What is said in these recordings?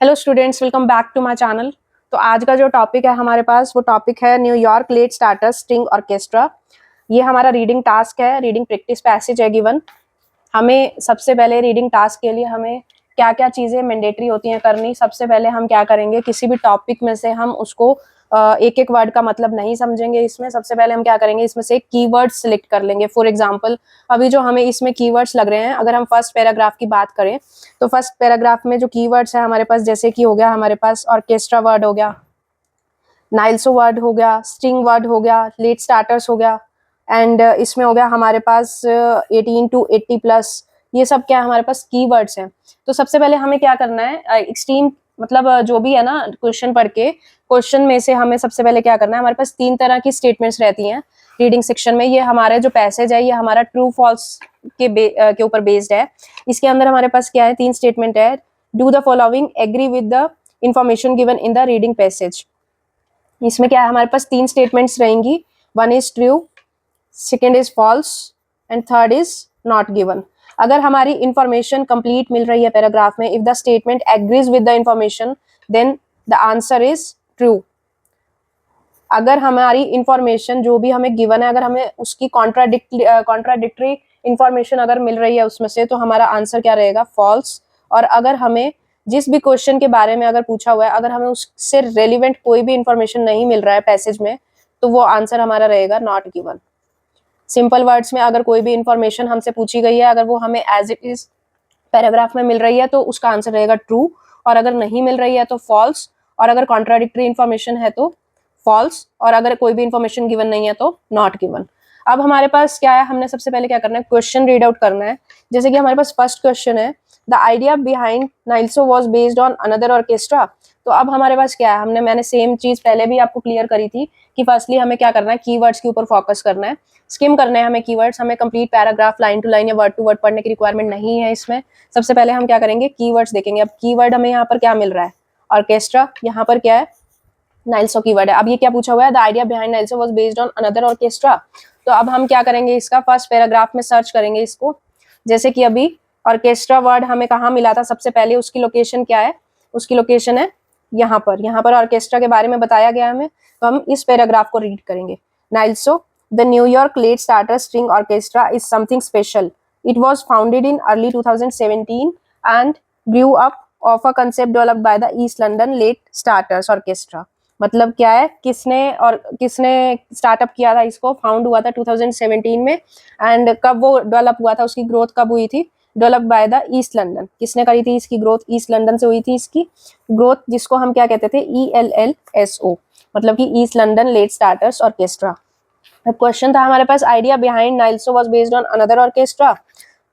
Hello students, welcome back to my channel. तो आज का जो टॉपिक है हमारे पास वो टॉपिक है New York late starter string orchestra. ये हमारा रीडिंग टास्क है, रीडिंग प्रैक्टिस पैसेज है गिवन। हमें सबसे पहले रीडिंग टास्क के लिए हमें क्या क्या चीज़ें मैंडेटरी होती हैं करनी। सबसे पहले हम क्या करेंगे, किसी भी टॉपिक में से हम उसको एक एक वर्ड का मतलब नहीं समझेंगे। इसमें सबसे पहले हम क्या करेंगे, इसमें से कीवर्ड्स सिलेक्ट कर लेंगे। फॉर एग्जांपल अभी जो हमें इसमें कीवर्ड्स लग रहे हैं, अगर हम फर्स्ट पैराग्राफ की बात करें तो फर्स्ट पैराग्राफ में जो कीवर्ड्स है हमारे पास, जैसे कि हो गया हमारे पास ऑर्केस्ट्रा वर्ड हो गया, नाइल्सो वर्ड हो गया, स्ट्रिंग वर्ड हो गया, लेट स्टार्टर्स हो गया, एंड इसमें हो गया हमारे पास 18 to 80 प्लस। ये सब क्या है, हमारे पास कीवर्ड्स हैं। तो सबसे पहले हमें क्या करना है, एक्सट्रीम मतलब जो भी है ना, क्वेश्चन पढ़ के क्वेश्चन में से हमें सबसे पहले क्या करना है, हमारे पास 3 तरह की स्टेटमेंट्स रहती हैं रीडिंग सेक्शन में। ये हमारे जो पैसेज है ये हमारा ट्रू फॉल्स के ऊपर बेस्ड है। इसके अंदर हमारे पास क्या है, 3 स्टेटमेंट है। Do the following, agree with the information given in the reading passage. इसमें क्या है, हमारे पास 3 स्टेटमेंट्स रहेंगी। One is true, second is false and third is not given. अगर हमारी इंफॉर्मेशन कंप्लीट मिल रही है पैराग्राफ में, if the statement agrees with the information then the answer is true. अगर हमारी इंफॉर्मेशन जो भी हमें गिवन है, अगर हमें उसकी कॉन्ट्राडिक्टरी इंफॉर्मेशन अगर मिल रही है उसमें से, तो हमारा आंसर क्या रहेगा, फॉल्स। और अगर हमें जिस भी क्वेश्चन के बारे में अगर पूछा हुआ है, अगर हमें उससे रेलिवेंट कोई भी इंफॉर्मेशन नहीं मिल रहा है पैसेज में, तो वो आंसर हमारा रहेगा नॉट गिवन। सिंपल वर्ड्स में अगर कोई भी इंफॉर्मेशन हमसे पूछी गई है, अगर वो हमें एज इट इज पैराग्राफ में मिल रही है तो उसका आंसर रहेगा ट्रू, और अगर नहीं मिल रही है तो फॉल्स, और अगर कॉन्ट्राडिक्टरी इंफॉर्मेशन है तो फॉल्स, और अगर कोई भी इंफॉर्मेशन गिवन नहीं है तो नॉट गिवन। अब हमारे पास क्या है, हमने सबसे पहले क्या करना है, क्वेश्चन रीड आउट करना है। जैसे कि हमारे पास फर्स्ट क्वेश्चन है, the idea behind NYLSO was based on another orchestra. तो अब हमारे पास क्या है, मैंने सेम चीज पहले भी आपको क्लियर करी थी कि फर्स्टली हमें क्या करना है, कीवर्ड्स के ऊपर फोकस करना है, स्किम करना है हमें कीवर्ड्स। हमें complete paragraph line to line या वर्ड टू वर्ड पढ़ने की रिक्वायरमेंट नहीं है इसमें। सबसे पहले हम क्या करेंगे, कीवर्ड्स देखेंगे। अब कीवर्ड हमें यहाँ पर क्या मिल रहा है, ऑर्केस्ट्रा, यहाँ पर क्या है, नाइल्सो कीवर्ड है। अब ये क्या पूछा हुआ है, the idea behind NYLSO was based on another orchestra. तो अब हम क्या करेंगे, इसका फर्स्ट पैराग्राफ में सर्च करेंगे इसको। जैसे कि अभी ऑर्केस्ट्रा वर्ड हमें कहाँ मिला था, सबसे पहले उसकी लोकेशन क्या है, उसकी लोकेशन है यहाँ पर ऑर्केस्ट्रा के बारे में बताया गया हमें। तो हम इस पैराग्राफ को रीड करेंगे। नाइल्सो, the New York late starter string orchestra is something special. It was founded in early 2017 and grew up of a concept developed by the East London Late Starters Orchestra. मतलब क्या है, किसने स्टार्टअप किया था इसको, फाउंड हुआ था 2017 में, एंड कब वो डेवलप हुआ था, उसकी ग्रोथ कब हुई थी, develop by the east London. किसने करी थी इसकी ग्रोथ, ईस्ट लंदन से हुई थी इसकी ग्रोथ, जिसको हम क्या कहते थे, ELLSO, मतलब कि East London late starters orchestra. अब क्वेश्चन था हमारे पास, idea behind NYLSO was based on another orchestra.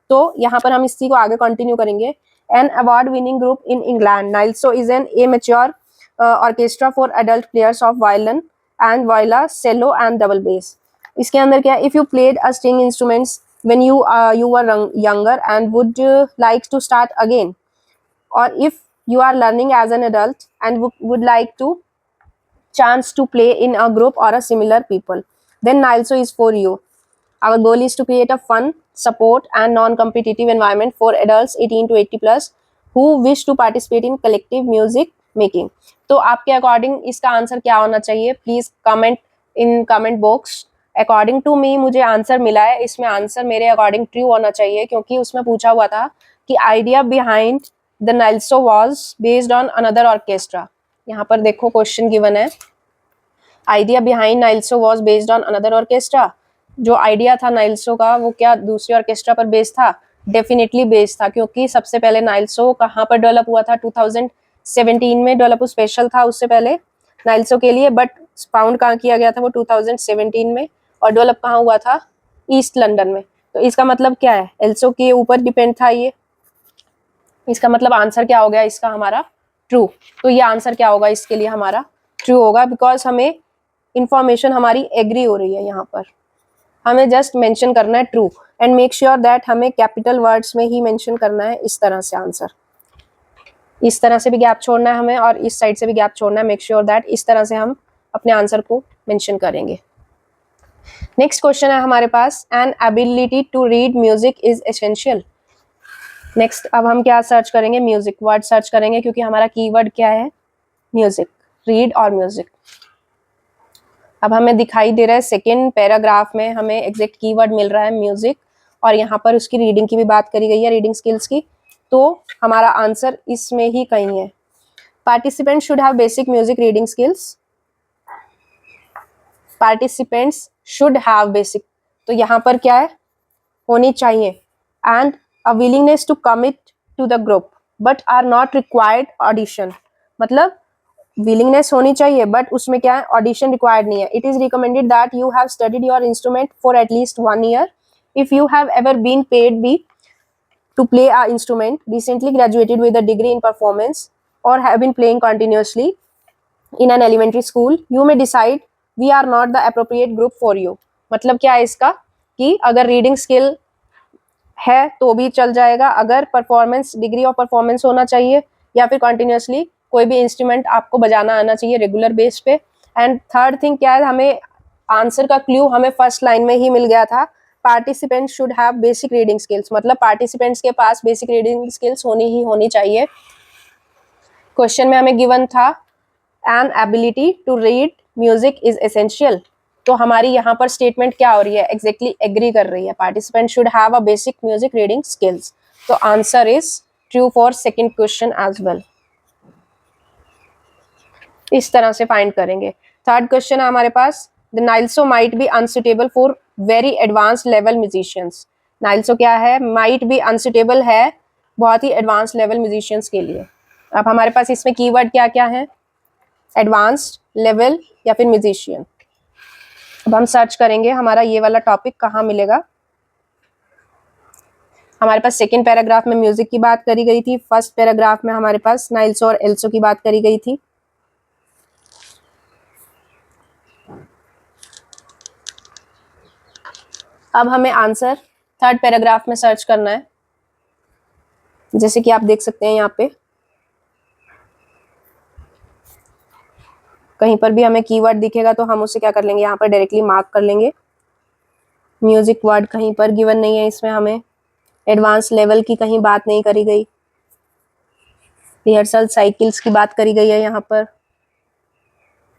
तो यहाँ पर हम इसी को आगे कंटिन्यू करेंगे। An award winning group in England, NYLSO is an amateur orchestra for adult players of violin and viola, cello and double bass. इसके अंदर क्या है, if you played a string instruments when you were younger and would like to start again, और if you are learning as an adult and would like to chance to play in a group or a similar people, then Nailso is for you. Our goal is to create a fun, support and non-competitive environment for adults 18 to 80 plus who wish to participate in collective music making. तो आपके according इसका answer क्या होना चाहिए, please comment in comment box. According to me मुझे answer मिला है, इसमें आंसर मेरे अकॉर्डिंग ट्रू होना चाहिए, क्योंकि उसमें पूछा हुआ था कि idea behind the NYLSO was based on another orchestra. यहाँ पर देखो क्वेश्चन गिवन है, idea behind NYLSO was based on another orchestra. जो आइडिया था नाइल्सो का वो क्या दूसरे ऑर्केस्ट्रा पर बेस्ड था, डेफिनेटली बेस्ड था, क्योंकि सबसे पहले नाइल्सो कहाँ पर डेवलप हुआ था, 2017 में डेवलप स्पेशल था उससे पहले नाइल्सो के लिए, बट फाउंड कहाँ किया गया था वो 2017 में, और डेवलप कहाँ हुआ था, ईस्ट लंदन में। तो इसका मतलब क्या है, एल्सो के ऊपर डिपेंड था ये। इसका मतलब आंसर क्या हो गया इसका हमारा, ट्रू। तो ये आंसर क्या होगा इसके लिए हमारा, ट्रू होगा, बिकॉज हमें इंफॉर्मेशन हमारी एग्री हो रही है। यहाँ पर हमें जस्ट मेंशन करना है true, and make sure that हमें कैपिटल वर्ड्स में ही मेंशन करना है। इस तरह से आंसर, इस तरह से भी गैप छोड़ना है हमें, और इस साइड से भी गैप छोड़ना है। मेक श्योर दैट इस तरह से हम अपने आंसर को मेंशन करेंगे। नेक्स्ट क्वेश्चन है हमारे पास, an ability to read music is essential. Next अब हम क्या सर्च करेंगे, म्यूजिक वर्ड सर्च करेंगे, क्योंकि हमारा कीवर्ड क्या है, म्यूजिक, रीड और म्यूजिक। अब हमें दिखाई दे रहा है सेकेंड पैराग्राफ में हमें एग्जैक्ट कीवर्ड मिल रहा है म्यूजिक, और यहाँ पर उसकी रीडिंग की भी बात करी गई है, रीडिंग स्किल्स की। तो हमारा आंसर इसमें ही कहीं है। Participant should have basic music reading skills, participants should have basic, तो यहाँ पर क्या है, होनी चाहिए, and a willingness to commit to the group but are not required audition, मतलब विलिंगनेस होनी चाहिए बट उसमें क्या है, ऑडिशन रिक्वायर्ड नहीं है। It is recommended that you have studied your instrument for at least 1 year if you have ever been paid be to play our instrument, recently graduated with a degree in performance, or have been playing continuously in an elementary school, you may decide we are not the appropriate group for you। मतलब क्या है इसका, कि अगर reading skill है तो भी चल जाएगा, अगर परफॉर्मेंस, डिग्री ऑफ परफॉर्मेंस होना चाहिए, या फिर कंटिन्यूसली कोई भी इंस्ट्रूमेंट आपको बजाना आना चाहिए रेगुलर बेस पे। एंड थर्ड थिंग क्या है, हमें आंसर का क्लू हमें फर्स्ट लाइन में ही मिल गया था, participants should have basic reading skills, मतलब पार्टिसिपेंट्स के पास बेसिक रीडिंग स्किल्स होनी चाहिए। क्वेश्चन में हमें गिवन था an ability to read music is essential, तो हमारी यहाँ पर स्टेटमेंट क्या हो रही है, एग्जैक्टली एग्री कर रही है, participant should have a basic music reading skills. तो answer is true for second question as well. इस तरह से फाइंड करेंगे। थर्ड क्वेश्चन है हमारे पास, the NYLSO might be unsuitable for very advance level musicians. NYLSO क्या है, माइट बी अनसुटेबल है बहुत ही एडवांस लेवल म्यूजिशियंस के लिए। अब हमारे पास इसमें कीवर्ड क्या क्या है, एडवांस्ड, लेवल या फिर म्यूजिशियन। अब हम सर्च करेंगे हमारा ये वाला टॉपिक कहाँ मिलेगा। हमारे पास सेकेंड पैराग्राफ में म्यूजिक की बात करी गई थी, फर्स्ट पैराग्राफ में हमारे पास नाइल्सो और एल्सो की बात करी गई थी। अब हमें आंसर थर्ड पैराग्राफ में सर्च करना है, जैसे कि आप देख सकते हैं यहाँ पे कहीं पर भी हमें कीवर्ड दिखेगा तो हम उसे क्या कर लेंगे, यहाँ पर डायरेक्टली मार्क कर लेंगे। म्यूजिक वर्ड कहीं पर गिवन नहीं है इसमें, हमें एडवांस लेवल की कहीं बात नहीं करी गई, रिहर्सल साइकिल्स की बात करी गई है, यहाँ पर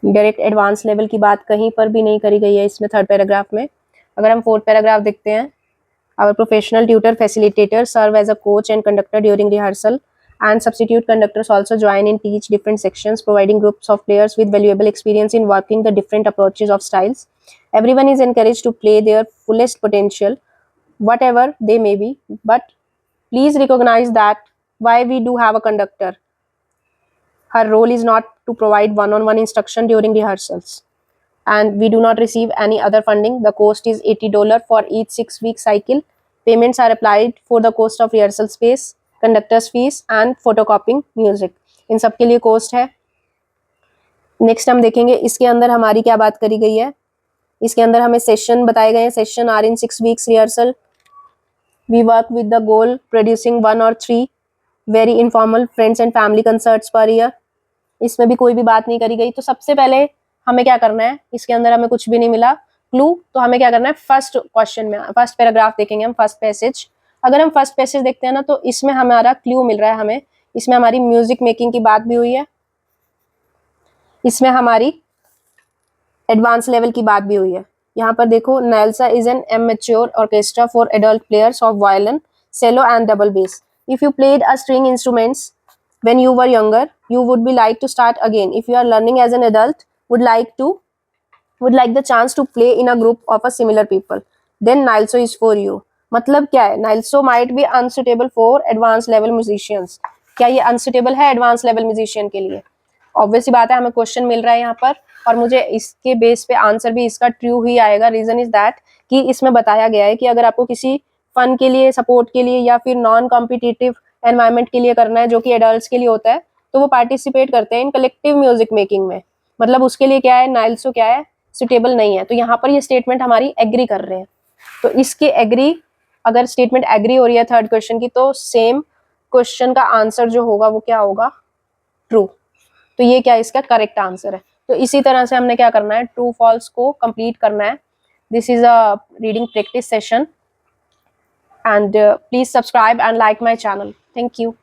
डायरेक्ट एडवांस लेवल की बात कहीं पर भी नहीं करी गई है इसमें थर्ड पैराग्राफ में। अगर हम फोर्थ पैराग्राफ देखते हैं, our professional tutor facilitator serve as a coach and conductor during rehearsal and substitute conductors also join in teach different sections, providing groups of players with valuable experience in working the different approaches of styles. Everyone is encouraged to play their fullest potential, whatever they may be, but please recognize that why we do have a conductor. Her role is not to provide one-on-one instruction during rehearsals, and we do not receive any other funding. The cost is $80 for each 6-week cycle. Payments are applied for the cost of rehearsal space, conductors fees and photocopying music, इन सब के लिए cost है। Next हम देखेंगे इसके अंदर हमारी क्या बात करी गई है, इसके अंदर हमें सेशन बताए गए हैं, session are in 6 weeks rehearsal, we work with the goal producing 1 or 3 very informal friends and family concerts per year. इसमें भी कोई भी बात नहीं करी गई। तो सबसे पहले हमें क्या करना है, इसके अंदर हमें कुछ भी नहीं मिला क्लू, तो हमें क्या करना है, फर्स्ट क्वेश्चन में फर्स्ट पैराग्राफ देखेंगे हम, फर्स्ट पैसेज। अगर हम फर्स्ट पैसेज देखते हैं ना, तो इसमें हमारा क्लू मिल रहा है हमें, इसमें हमारी म्यूजिक मेकिंग की बात भी हुई है, इसमें हमारी एडवांस लेवल की बात भी हुई है। यहाँ पर देखो, NYLSO is an amateur orchestra for adult players of violin, cello and double bass. If you played a string instruments when you were younger, you would be like to start again. If you are learning as an adult, would like the chance to play in a group of a similar people, then नाइल्सो is for you। मतलब क्या है, नाइल्सो might be unsuitable for advanced level musicians। क्या ये unsuitable है advanced level musician के लिए? Obvious बात है, हमें क्वेश्चन मिल रहा है यहाँ पर, और मुझे इसके बेस पे आंसर भी इसका ट्रू ही आएगा। रीजन इज दैट कि इसमें बताया गया है कि अगर आपको किसी फन के लिए, सपोर्ट के लिए, या फिर नॉन कॉम्पिटिटिव एनवायरनमेंट के लिए करना है, जो कि एडल्ट्स के लिए होता है, तो वो पार्टिसिपेट करते हैं इन कलेक्टिव म्यूजिक मेकिंग में। मतलब उसके लिए क्या है, नाइल्सो क्या है, सुटेबल नहीं है। तो यहाँ पर ये स्टेटमेंट हमारी एग्री कर रहे हैं। तो इसके एग्री, अगर स्टेटमेंट एग्री हो रही है थर्ड क्वेश्चन की, तो सेम क्वेश्चन का आंसर जो होगा वो क्या होगा, ट्रू। तो ये क्या इसका करेक्ट आंसर है। तो इसी तरह से हमने क्या करना है, ट्रू फॉल्स को कंप्लीट करना है। This is a reading practice session. and please subscribe and like my channel. Thank you.